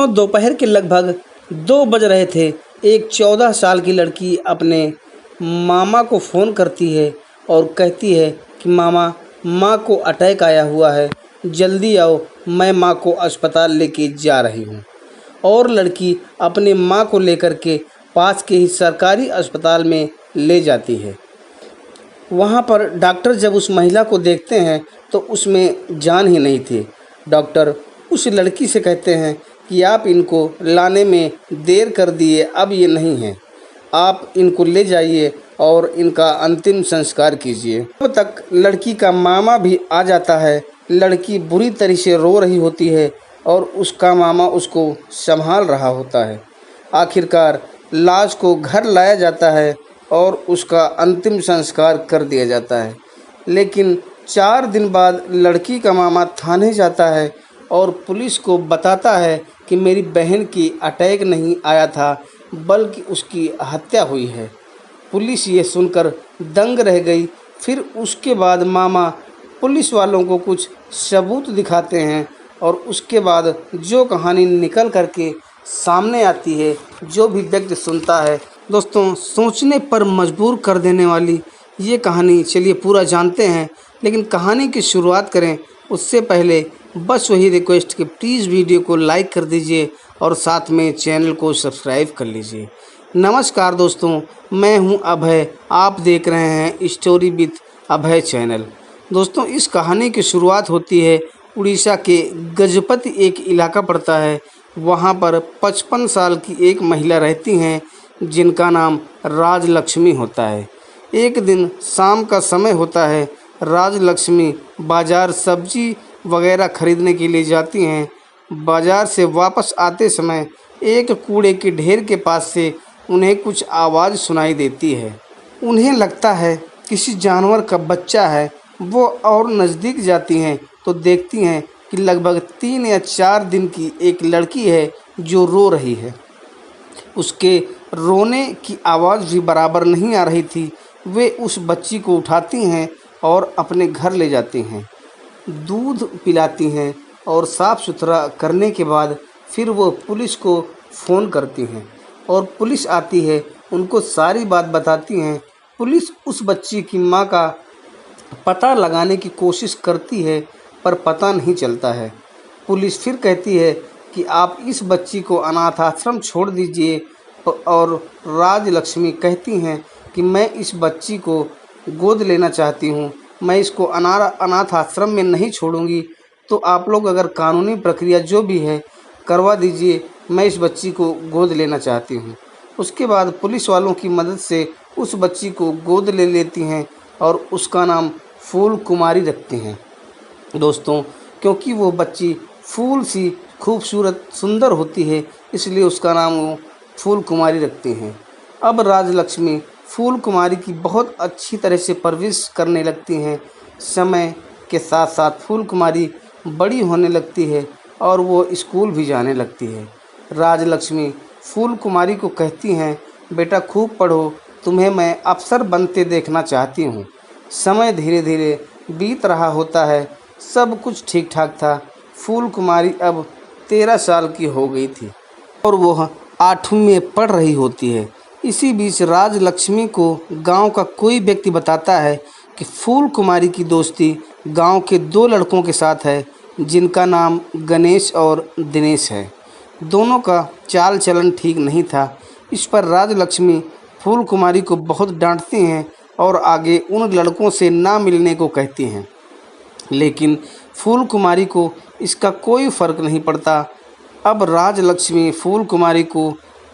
दोस्तों, दोपहर के लगभग 2 बज रहे थे। एक 14 साल की लड़की अपने मामा को फ़ोन करती है और कहती है कि मामा, माँ को अटैक आया हुआ है, जल्दी आओ, मैं माँ को अस्पताल लेके जा रही हूँ। और लड़की अपनी माँ को लेकर के पास के ही सरकारी अस्पताल में ले जाती है। वहाँ पर डॉक्टर जब उस महिला को देखते हैं तो उसमें जान ही नहीं थी। डॉक्टर उस लड़की से कहते हैं कि आप इनको लाने में देर कर दिए, अब ये नहीं हैं, आप इनको ले जाइए और इनका अंतिम संस्कार कीजिए। तब तक लड़की का मामा भी आ जाता है। लड़की बुरी तरह से रो रही होती है और उसका मामा उसको संभाल रहा होता है। आखिरकार लाश को घर लाया जाता है और उसका अंतिम संस्कार कर दिया जाता है। लेकिन 4 दिन बाद लड़की का मामा थाने जाता है और पुलिस को बताता है कि मेरी बहन की अटैक नहीं आया था, बल्कि उसकी हत्या हुई है। पुलिस ये सुनकर दंग रह गई। फिर उसके बाद मामा पुलिस वालों को कुछ सबूत दिखाते हैं और उसके बाद जो कहानी निकल करके सामने आती है, जो भी व्यक्ति सुनता है, दोस्तों, सोचने पर मजबूर कर देने वाली ये कहानी। चलिए पूरा जानते हैं, लेकिन कहानी की शुरुआत करें उससे पहले बस वही रिक्वेस्ट कि प्लीज़ वीडियो को लाइक कर दीजिए और साथ में चैनल को सब्सक्राइब कर लीजिए। नमस्कार दोस्तों, मैं हूं अभय, आप देख रहे हैं स्टोरी विद अभय चैनल। दोस्तों, इस कहानी की शुरुआत होती है उड़ीसा के गजपति एक इलाका पड़ता है। वहां पर 55 साल की एक महिला रहती हैं जिनका नाम राजलक्ष्मी होता है। एक दिन शाम का समय होता है। राजलक्ष्मी बाज़ार सब्जी वगैरह खरीदने के लिए जाती हैं। बाज़ार से वापस आते समय एक कूड़े के ढेर के पास से उन्हें कुछ आवाज़ सुनाई देती है। उन्हें लगता है किसी जानवर का बच्चा है। वो और नज़दीक जाती हैं तो देखती हैं कि लगभग 3 या 4 दिन की एक लड़की है जो रो रही है। उसके रोने की आवाज़ भी बराबर नहीं आ रही थी। वे उस बच्ची को उठाती हैं और अपने घर ले जाती हैं, दूध पिलाती हैं और साफ़ सुथरा करने के बाद फिर वो पुलिस को फ़ोन करती हैं और पुलिस आती है, उनको सारी बात बताती हैं। पुलिस उस बच्ची की माँ का पता लगाने की कोशिश करती है पर पता नहीं चलता है। पुलिस फिर कहती है कि आप इस बच्ची को अनाथ आश्रम छोड़ दीजिए और राजलक्ष्मी कहती हैं कि मैं इस बच्ची को गोद लेना चाहती हूँ, मैं इसको अनाथ आश्रम में नहीं छोड़ूंगी, तो आप लोग अगर कानूनी प्रक्रिया जो भी है करवा दीजिए, मैं इस बच्ची को गोद लेना चाहती हूँ। उसके बाद पुलिस वालों की मदद से उस बच्ची को गोद ले लेती हैं और उसका नाम फूल कुमारी रखते हैं। दोस्तों, क्योंकि वो बच्ची फूल सी खूबसूरत सुंदर होती है, इसलिए उसका नाम वो फूल कुमारी रखते हैं। अब राजलक्ष्मी फूल कुमारी की बहुत अच्छी तरह से परवरिश करने लगती हैं। समय के साथ साथ फूल कुमारी बड़ी होने लगती है और वो स्कूल भी जाने लगती है। राजलक्ष्मी फूल कुमारी को कहती हैं, बेटा खूब पढ़ो, तुम्हें मैं अफसर बनते देखना चाहती हूँ। समय धीरे धीरे बीत रहा होता है। सब कुछ ठीक ठाक था। फूल कुमारी अब 13 साल की हो गई थी और वह 8वीं में पढ़ रही होती है। इसी बीच राजलक्ष्मी को गांव का कोई व्यक्ति बताता है कि फूल कुमारी की दोस्ती गांव के 2 लड़कों के साथ है जिनका नाम गणेश और दिनेश है। दोनों का चाल चलन ठीक नहीं था। इस पर राजलक्ष्मी फूल कुमारी को बहुत डांटती हैं और आगे उन लड़कों से ना मिलने को कहती हैं। लेकिन फूल कुमारी को इसका कोई फ़र्क नहीं पड़ता। अब राजलक्ष्मी फूल कुमारी को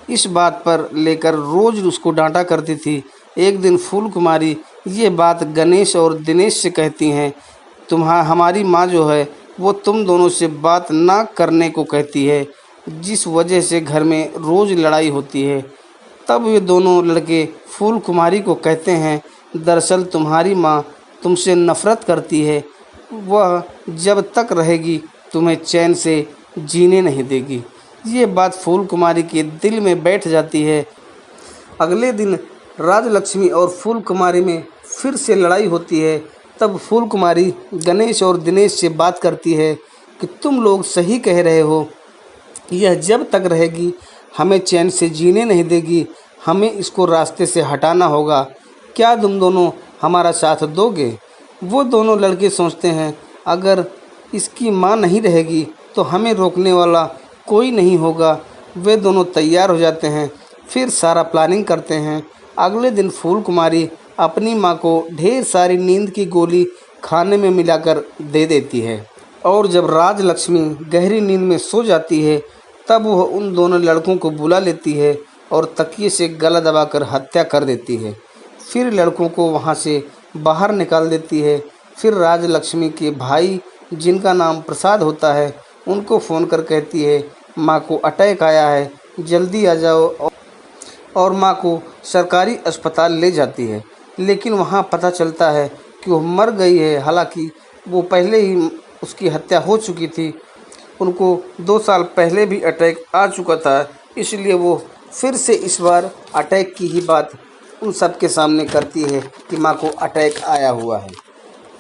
इस बात पर लेकर रोज़ उसको डांटा करती थी। एक दिन फूल कुमारी ये बात गणेश और दिनेश से कहती हैं, हमारी माँ जो है वो तुम दोनों से बात ना करने को कहती है, जिस वजह से घर में रोज़ लड़ाई होती है। तब ये दोनों लड़के फूल कुमारी को कहते हैं, दरअसल तुम्हारी माँ तुमसे नफ़रत करती है, वह जब तक रहेगी तुम्हें चैन से जीने नहीं देगी। ये बात फूल कुमारी के दिल में बैठ जाती है। अगले दिन राजलक्ष्मी और फूल कुमारी में फिर से लड़ाई होती है। तब फूल कुमारी गणेश और दिनेश से बात करती है कि तुम लोग सही कह रहे हो, यह जब तक रहेगी हमें चैन से जीने नहीं देगी, हमें इसको रास्ते से हटाना होगा। क्या तुम दोनों हमारा साथ दोगे? वो दोनों लड़के सोचते हैं अगर इसकी माँ नहीं रहेगी तो हमें रोकने वाला कोई नहीं होगा। वे दोनों तैयार हो जाते हैं, फिर सारा प्लानिंग करते हैं। अगले दिन फूल कुमारी अपनी माँ को ढेर सारी नींद की गोली खाने में मिलाकर दे देती है और जब राजलक्ष्मी गहरी नींद में सो जाती है तब वह उन दोनों लड़कों को बुला लेती है और तकिए से गला दबाकर हत्या कर देती है। फिर लड़कों को वहाँ से बाहर निकाल देती है। फिर राजलक्ष्मी के भाई जिनका नाम प्रसाद होता है उनको फ़ोन कर कहती है माँ को अटैक आया है, जल्दी आ जाओ, और माँ को सरकारी अस्पताल ले जाती है। लेकिन वहाँ पता चलता है कि वो मर गई है। हालांकि वो पहले ही उसकी हत्या हो चुकी थी, उनको 2 साल पहले भी अटैक आ चुका था, इसलिए वो फिर से इस बार अटैक की ही बात उन सब के सामने करती है कि माँ को अटैक आया हुआ है।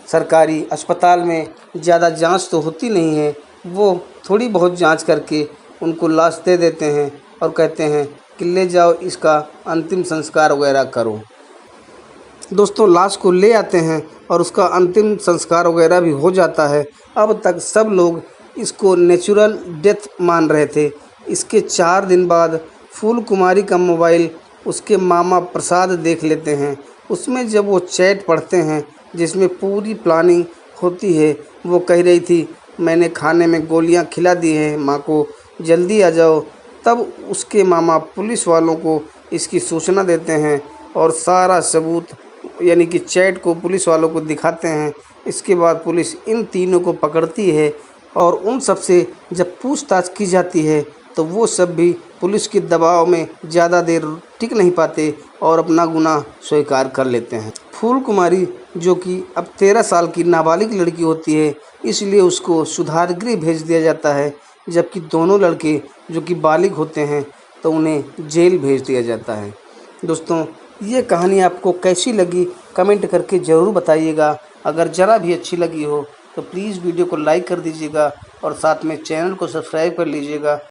सरकारी अस्पताल में ज़्यादा जांच तो होती नहीं है, वो थोड़ी बहुत जांच करके उनको लाश दे देते हैं और कहते हैं कि ले जाओ, इसका अंतिम संस्कार वगैरह करो। दोस्तों लाश को ले आते हैं और उसका अंतिम संस्कार वगैरह भी हो जाता है। अब तक सब लोग इसको नेचुरल डेथ मान रहे थे। इसके 4 दिन बाद फूल कुमारी का मोबाइल उसके मामा प्रसाद देख लेते हैं। उसमें जब वो चैट पढ़ते हैं जिसमें पूरी प्लानिंग होती है, वो कह रही थी मैंने खाने में गोलियां खिला दी हैं माँ को, जल्दी आ जाओ। तब उसके मामा पुलिस वालों को इसकी सूचना देते हैं और सारा सबूत यानी कि चैट को पुलिस वालों को दिखाते हैं। इसके बाद पुलिस इन तीनों को पकड़ती है और उन सब से जब पूछताछ की जाती है तो वो सब भी पुलिस के दबाव में ज़्यादा देर टिक नहीं पाते और अपना गुनाह स्वीकार कर लेते हैं। फूल कुमारी जो कि अब 13 साल की नाबालिग लड़की होती है, इसलिए उसको सुधार गृह भेज दिया जाता है, जबकि दोनों लड़के जो कि बालिग होते हैं तो उन्हें जेल भेज दिया जाता है। दोस्तों ये कहानी आपको कैसी लगी कमेंट करके ज़रूर बताइएगा। अगर ज़रा भी अच्छी लगी हो तो प्लीज़ वीडियो को लाइक कर दीजिएगा और साथ में चैनल को सब्सक्राइब कर लीजिएगा।